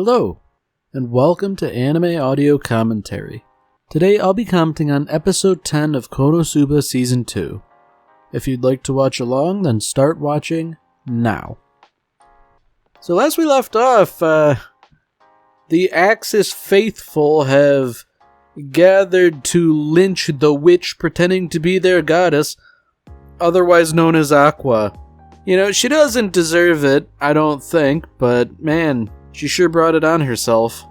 Hello, and welcome to Anime Audio Commentary. Today I'll be commenting on episode 10 of Konosuba Season 2. If you'd like to watch along, then start watching now. So last we left off, the Axis faithful have gathered to lynch the witch pretending to be their goddess, otherwise known as Aqua. You know, she doesn't deserve it, I don't think, but man, she sure brought it on herself.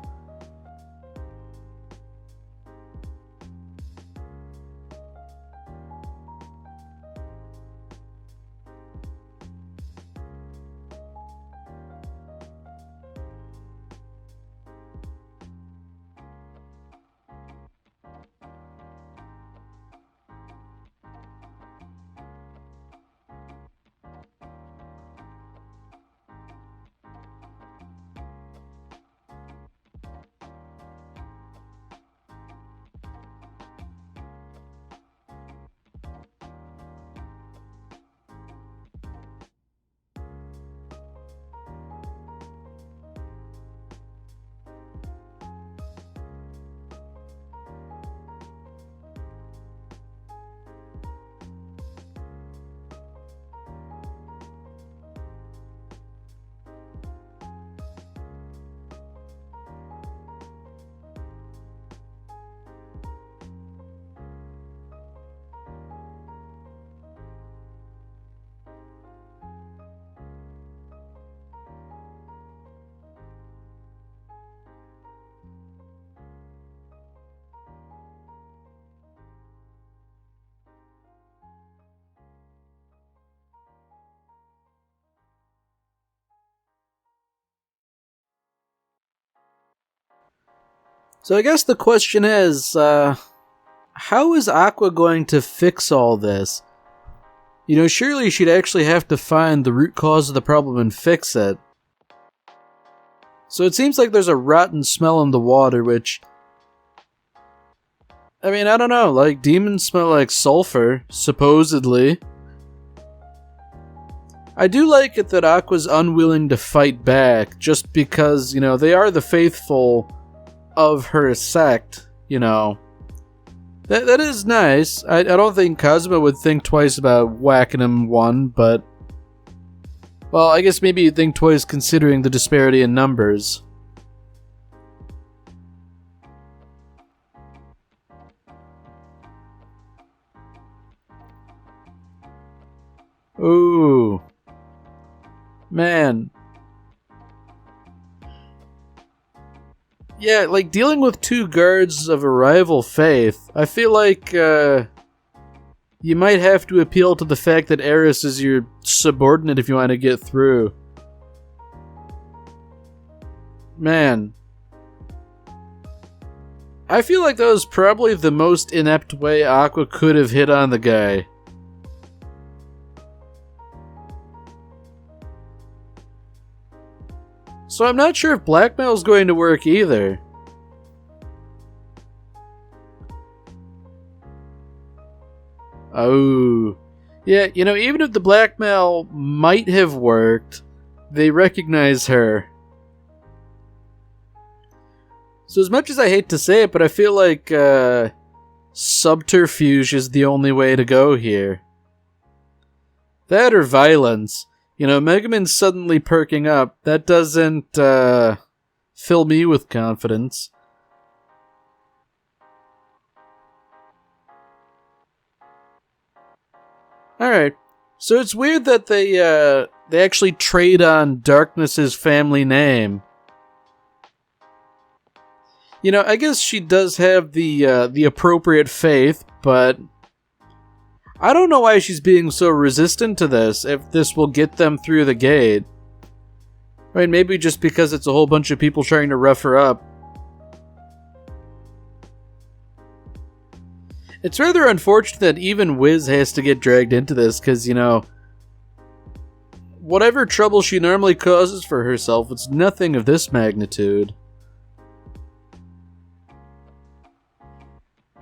So I guess the question is, how is Aqua going to fix all this? You know, surely she'd actually have to find the root cause of the problem and fix it. So it seems like there's a rotten smell in the water, which... I mean, I don't know, like, demons smell like sulfur, supposedly. I do like it that Aqua's unwilling to fight back, just because, you know, they are the faithful of her sect, you know. That is nice. I don't think Kazuma would think twice about whacking him one, but... well, I guess maybe you'd think twice considering the disparity in numbers. Ooh. Man. Yeah, like, dealing with two guards of a rival faith, I feel like, you might have to appeal to the fact that Eris is your subordinate if you want to get through. Man. I feel like that was probably the most inept way Aqua could have hit on the guy. So I'm not sure if blackmail is going to work either. Oh. Yeah, you know, even if the blackmail might have worked, they recognize her. So as much as I hate to say it, but I feel like subterfuge is the only way to go here. That or violence. You know, Megumin's suddenly perking up. That doesn't, fill me with confidence. Alright. So it's weird that they actually trade on Darkness's family name. You know, I guess she does have the appropriate faith, but... I don't know why she's being so resistant to this, if this will get them through the gate. I mean, maybe just because it's a whole bunch of people trying to rough her up. It's rather unfortunate that even Wiz has to get dragged into this, because, you know, whatever trouble she normally causes for herself, it's nothing of this magnitude.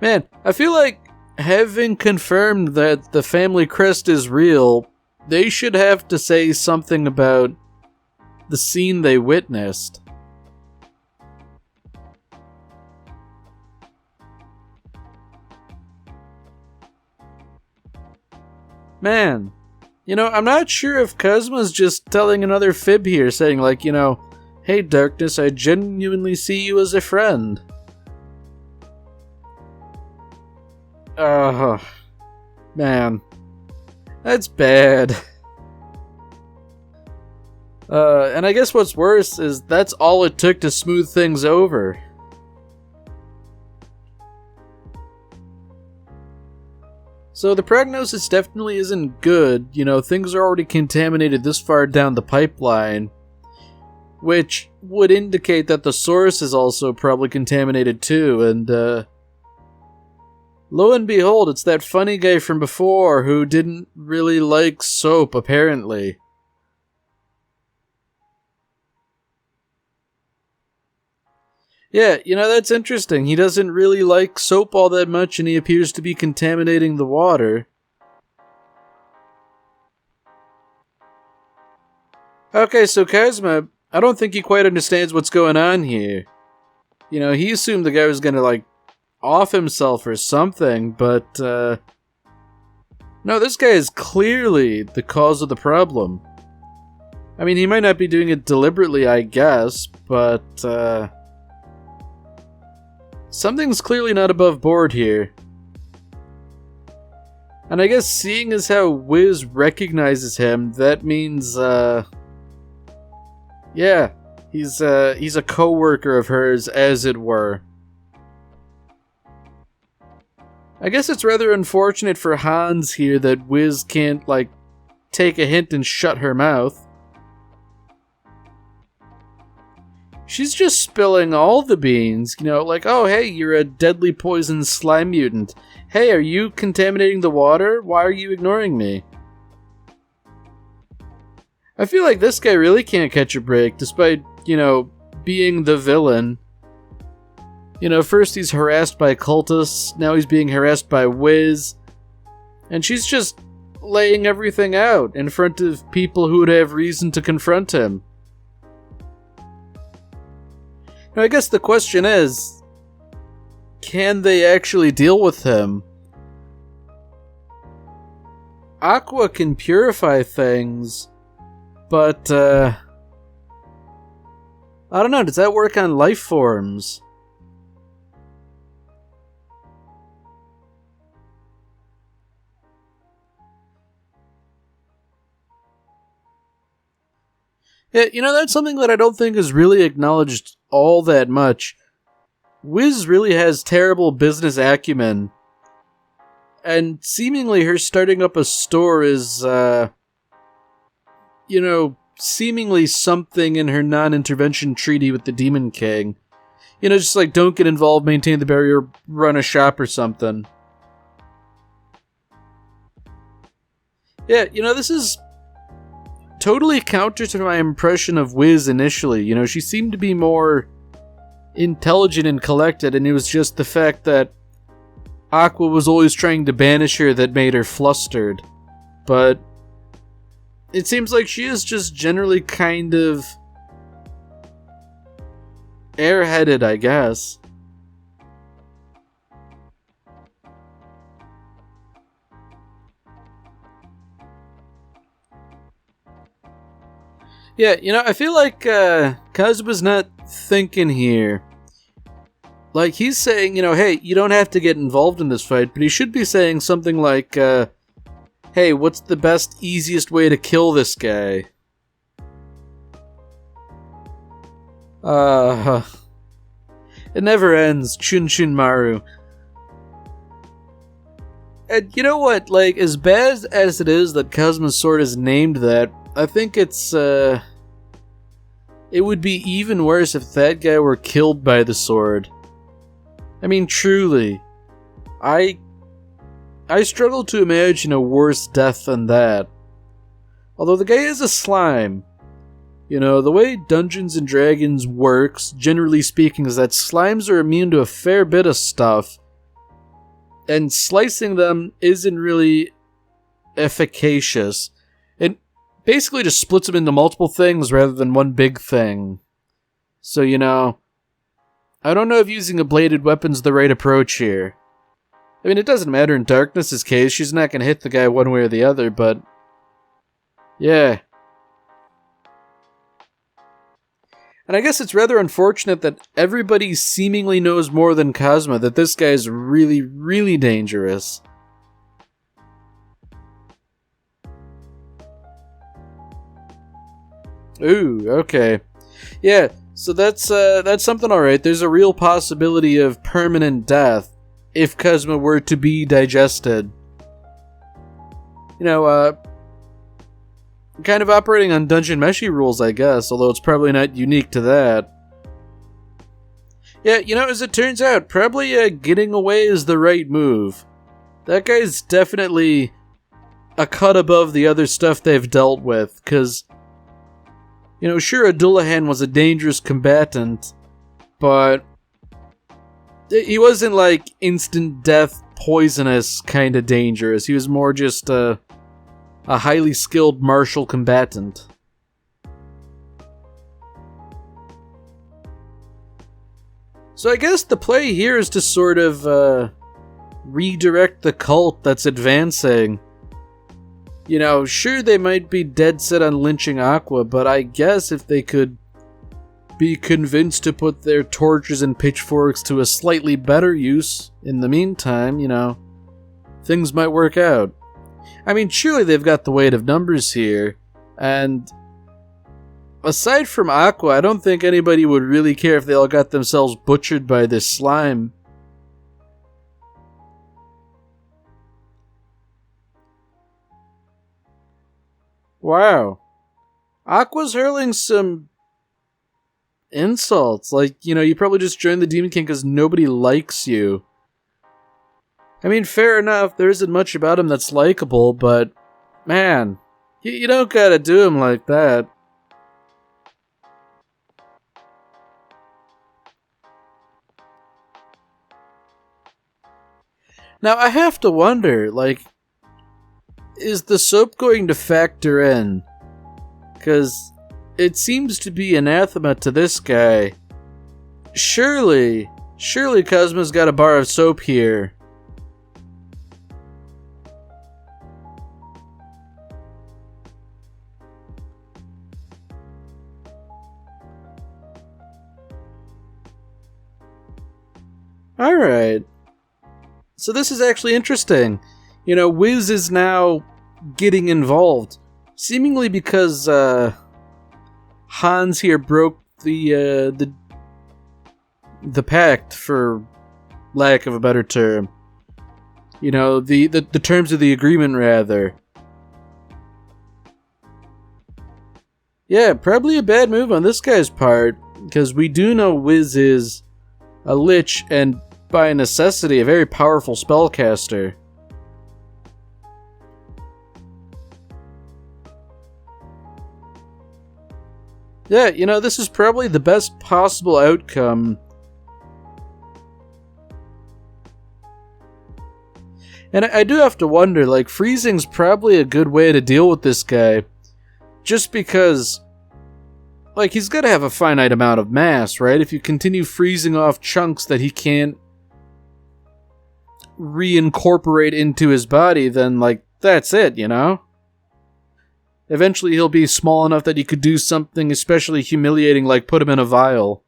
Man, I feel like having confirmed that the family crest is real, they should have to say something about the scene they witnessed. Man, I'm not sure if Kazuma's just telling another fib here, saying like, hey Darkness, I genuinely see you as a friend. Man. That's bad. And I guess what's worse is that's all it took to smooth things over. So the prognosis definitely isn't good. Things are already contaminated this far down the pipeline, which would indicate that the source is also probably contaminated too, and lo and behold, it's that funny guy from before who didn't really like soap, apparently. Yeah, that's interesting. He doesn't really like soap all that much, and he appears to be contaminating the water. Okay, so Kazuma, I don't think he quite understands what's going on here. He assumed the guy was gonna, off himself or something, but, no, this guy is clearly the cause of the problem. I mean, he might not be doing it deliberately, I guess, but, something's clearly not above board here. And I guess seeing as how Wiz recognizes him, that means, yeah, he's a co-worker of hers, as it were. I guess it's rather unfortunate for Hans here that Wiz can't, take a hint and shut her mouth. She's just spilling all the beans, oh, hey, you're a deadly poison slime mutant. Hey, are you contaminating the water? Why are you ignoring me? I feel like this guy really can't catch a break, despite, being the villain. First he's harassed by cultists, now he's being harassed by Wiz, and she's just laying everything out in front of people who would have reason to confront him. Now, I guess the question is, can they actually deal with him? Aqua can purify things, but, I don't know, does that work on life forms? Yeah, that's something that I don't think is really acknowledged all that much. Wiz really has terrible business acumen. And seemingly her starting up a store is, seemingly something in her non-intervention treaty with the Demon King. Just don't get involved, maintain the barrier, run a shop or something. Yeah, this is totally counter to my impression of Wiz initially. She seemed to be more intelligent and collected, and it was just the fact that Aqua was always trying to banish her that made her flustered. But it seems like she is just generally kind of airheaded, I guess. Yeah, I feel like Kazuma's not thinking here. He's saying, hey, you don't have to get involved in this fight, but he should be saying something like, hey, what's the best, easiest way to kill this guy? It never ends, Chun Chun Maru. And you know what, as bad as it is that Kazuma's sword is named that, I think it's, it would be even worse if that guy were killed by the sword. I mean, truly. I struggle to imagine a worse death than that. Although the guy is a slime. The way Dungeons and Dragons works, generally speaking, is that slimes are immune to a fair bit of stuff. And slicing them isn't really efficacious. It basically just splits them into multiple things rather than one big thing. So, I don't know if using a bladed weapon's the right approach here. I mean, it doesn't matter in Darkness's case. She's not going to hit the guy one way or the other, but... yeah. And I guess it's rather unfortunate that everybody seemingly knows more than Kazuma, that this guy's really, really dangerous. Ooh, okay. Yeah, so that's something alright. There's a real possibility of permanent death if Kazuma were to be digested. You know, kind of operating on Dungeon Meshi rules, I guess, although it's probably not unique to that. Yeah, you know, as it turns out, probably getting away is the right move. That guy's definitely a cut above the other stuff they've dealt with, because, you know, sure, Adullahan was a dangerous combatant, but he wasn't like instant death, poisonous kind of dangerous. He was more just a highly skilled martial combatant. So I guess the play here is to sort of redirect the cult that's advancing. You know, sure, they might be dead set on lynching Aqua, but I guess if they could be convinced to put their torches and pitchforks to a slightly better use in the meantime, you know, things might work out. I mean, surely they've got the weight of numbers here, and aside from Aqua, I don't think anybody would really care if they all got themselves butchered by this slime. Wow. Aqua's hurling some insults. Like, you know, you probably just joined the Demon King because nobody likes you. I mean, fair enough, there isn't much about him that's likable, but man, you don't gotta do him like that. Now, I have to wonder, like, is the soap going to factor in? Because it seems to be anathema to this guy. Surely Kazuma's got a bar of soap here. Alright. So this is actually interesting. You know, Wiz is now getting involved. Seemingly because, Hans here broke the pact, for lack of a better term. You know, the terms of the agreement, rather. Yeah, probably a bad move on this guy's part, because we do know Wiz is a lich, and by necessity, a very powerful spellcaster. Yeah, you know, this is probably the best possible outcome. And I do have to wonder, like, freezing's probably a good way to deal with this guy. Just because, like, he's gotta have a finite amount of mass, right? If you continue freezing off chunks that he can't reincorporate into his body, then, like, that's it, you know? Eventually he'll be small enough that he could do something especially humiliating, like put him in a vial.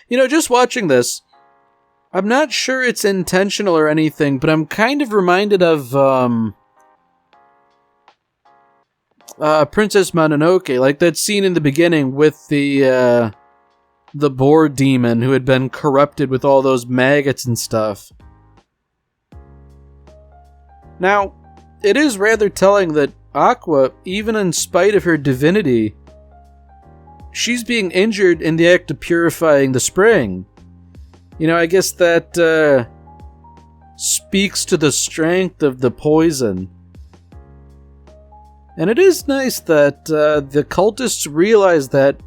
You know, just watching this, I'm not sure it's intentional or anything, but I'm kind of reminded of, Princess Mononoke, like that scene in the beginning with the boar demon who had been corrupted with all those maggots and stuff. Now, it is rather telling that Aqua, even in spite of her divinity, she's being injured in the act of purifying the spring. You know, I guess that speaks to the strength of the poison. And it is nice that the cultists realize that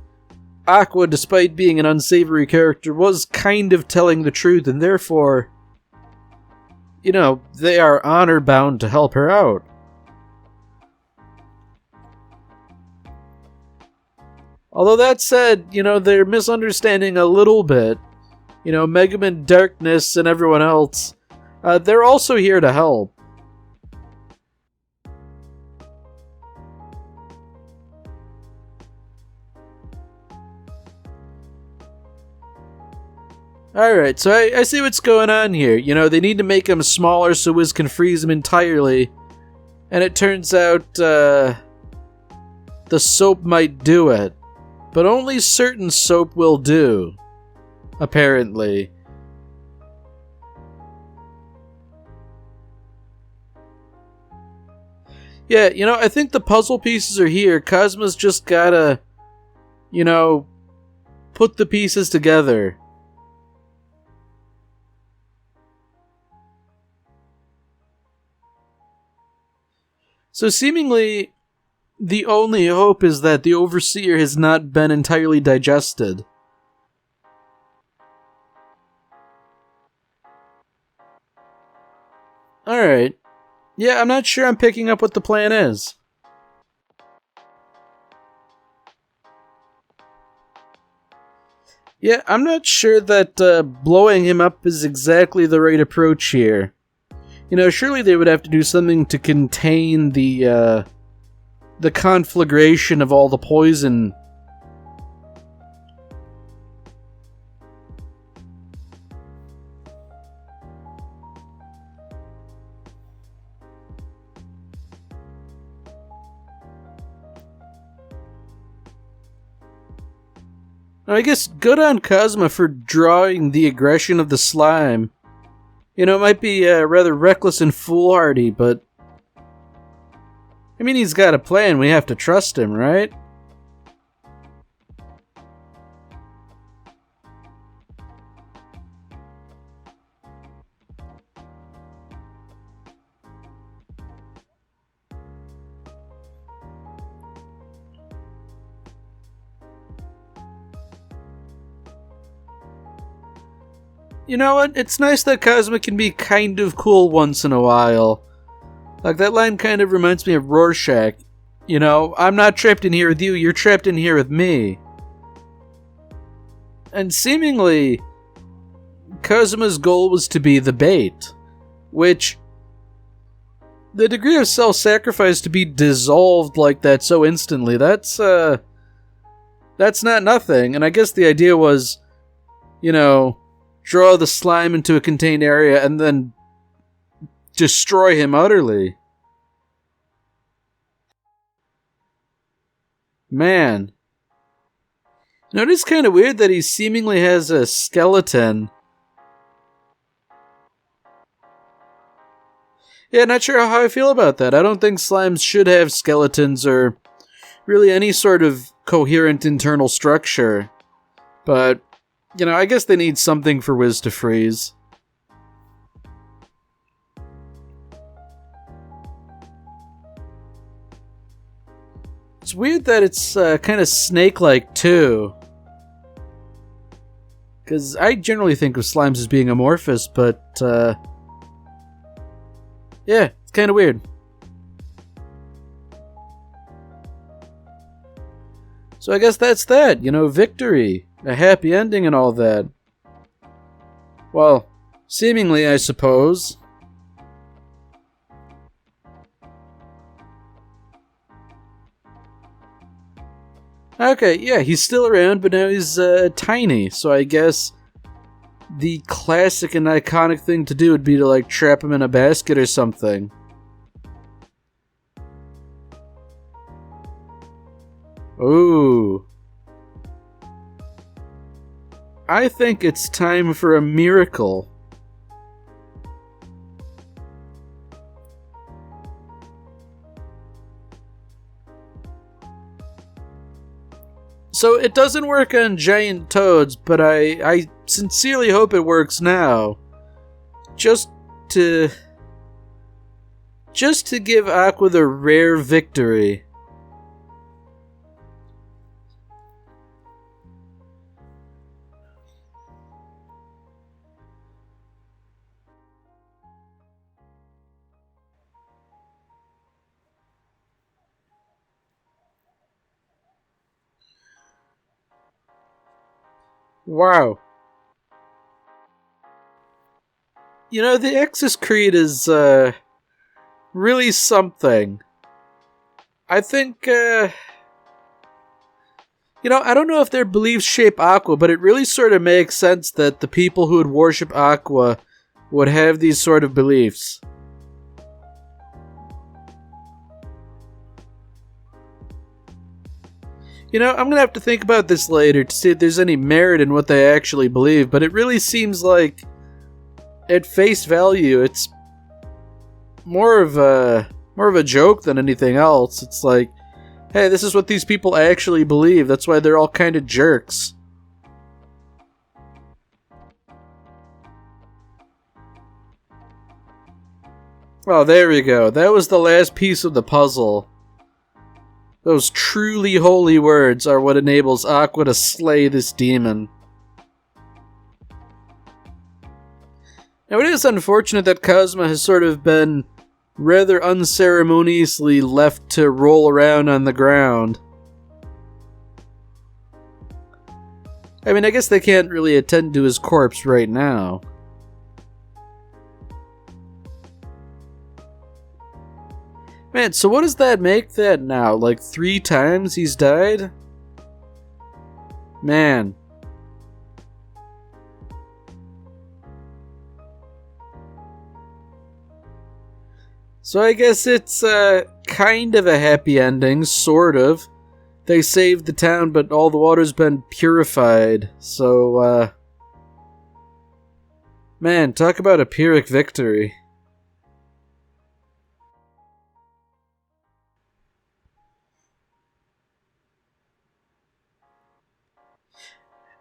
Aqua, despite being an unsavory character, was kind of telling the truth, and therefore, you know, they are honor-bound to help her out. Although that said, they're misunderstanding a little bit. Mega Man Darkness and everyone else, they're also here to help. Alright, so I see what's going on here. They need to make him smaller so Wiz can freeze him entirely. And it turns out, the soap might do it. But only certain soap will do. Apparently. Yeah, I think the puzzle pieces are here. Cosmo's just gotta, put the pieces together. So seemingly, the only hope is that the Overseer has not been entirely digested. Alright. Yeah, I'm not sure I'm picking up what the plan is. Yeah, I'm not sure that blowing him up is exactly the right approach here. Surely they would have to do something to contain the conflagration of all the poison. I guess good on Cosma for drawing the aggression of the slime. It might be rather reckless and foolhardy, but I mean, he's got a plan. We have to trust him, right? You know what? It's nice that Cosma can be kind of cool once in a while. Like, that line kind of reminds me of Rorschach. I'm not trapped in here with you, you're trapped in here with me. And seemingly, Cosma's goal was to be the bait. Which, the degree of self-sacrifice to be dissolved like that so instantly, that's not nothing. And I guess the idea was, draw the slime into a contained area and then destroy him utterly. Man. It is kind of weird that he seemingly has a skeleton. Yeah, not sure how I feel about that. I don't think slimes should have skeletons or really any sort of coherent internal structure. But, I guess they need something for Wiz to freeze. It's weird that it's kind of snake-like, too. Because I generally think of slimes as being amorphous, but, yeah, it's kind of weird. So I guess that's that, victory. A happy ending and all that. Well, seemingly, I suppose. Okay, yeah, he's still around, but now he's tiny, so I guess the classic and iconic thing to do would be to, trap him in a basket or something. Ooh. I think it's time for a miracle. So it doesn't work on giant toads, but I sincerely hope it works now. Just to give Aqua the rare victory. Wow. You know, the Exus Creed is, really something. I think, I don't know if their beliefs shape Aqua, but it really sort of makes sense that the people who would worship Aqua would have these sort of beliefs. I'm gonna have to think about this later to see if there's any merit in what they actually believe, but it really seems like, at face value, it's more of a joke than anything else. It's like, hey, this is what these people actually believe. That's why they're all kind of jerks. Oh, there we go. That was the last piece of the puzzle. Those truly holy words are what enables Aqua to slay this demon. Now, it is unfortunate that Cosma has sort of been rather unceremoniously left to roll around on the ground. I mean, I guess they can't really attend to his corpse right now. Man, so what does that make that now? Like 3 times he's died? Man. So I guess it's kind of a happy ending, sort of. They saved the town, but all the water's been purified. So, man, talk about a Pyrrhic victory.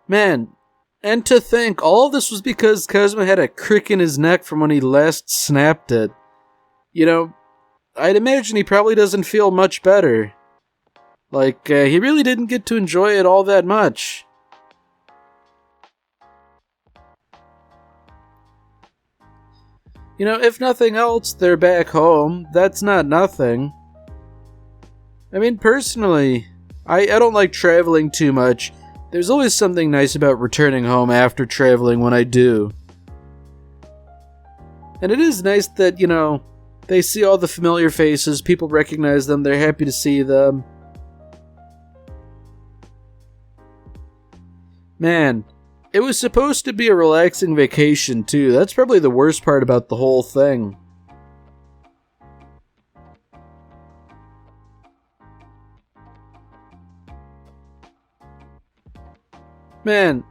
Man, and to think, all of this was because Cosmo had a crick in his neck from when he last snapped it. I'd imagine he probably doesn't feel much better. Like, he really didn't get to enjoy it all that much. If nothing else, they're back home. That's not nothing. I mean, personally, I don't like traveling too much. There's always something nice about returning home after traveling when I do. And it is nice that, they see all the familiar faces, people recognize them, they're happy to see them. Man, it was supposed to be a relaxing vacation too. That's probably the worst part about the whole thing. Man,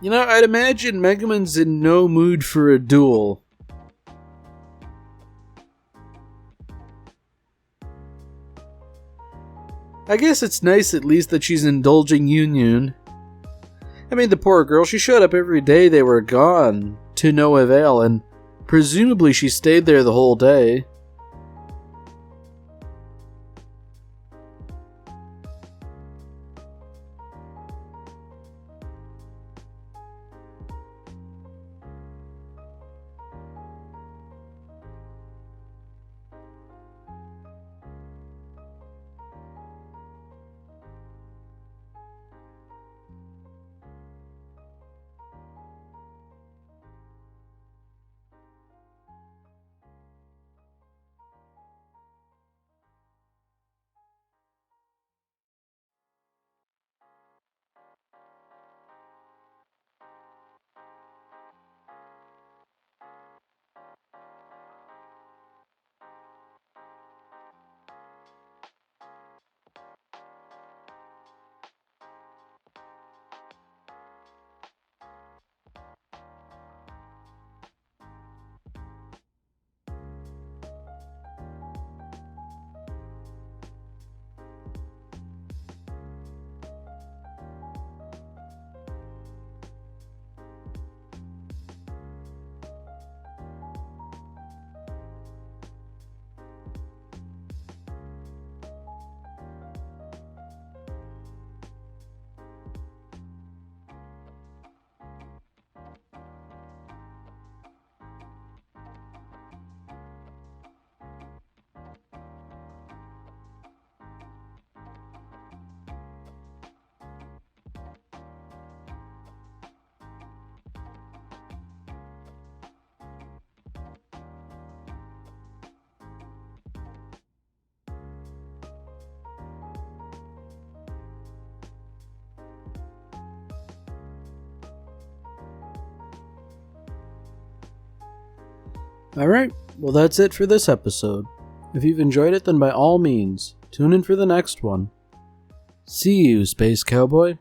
I'd imagine Megumin's in no mood for a duel. I guess it's nice at least that she's indulging Yun. I mean, the poor girl, she showed up every day they were gone, to no avail, and presumably she stayed there the whole day. Alright, well that's it for this episode. If you've enjoyed it, then by all means, tune in for the next one. See you, Space Cowboy.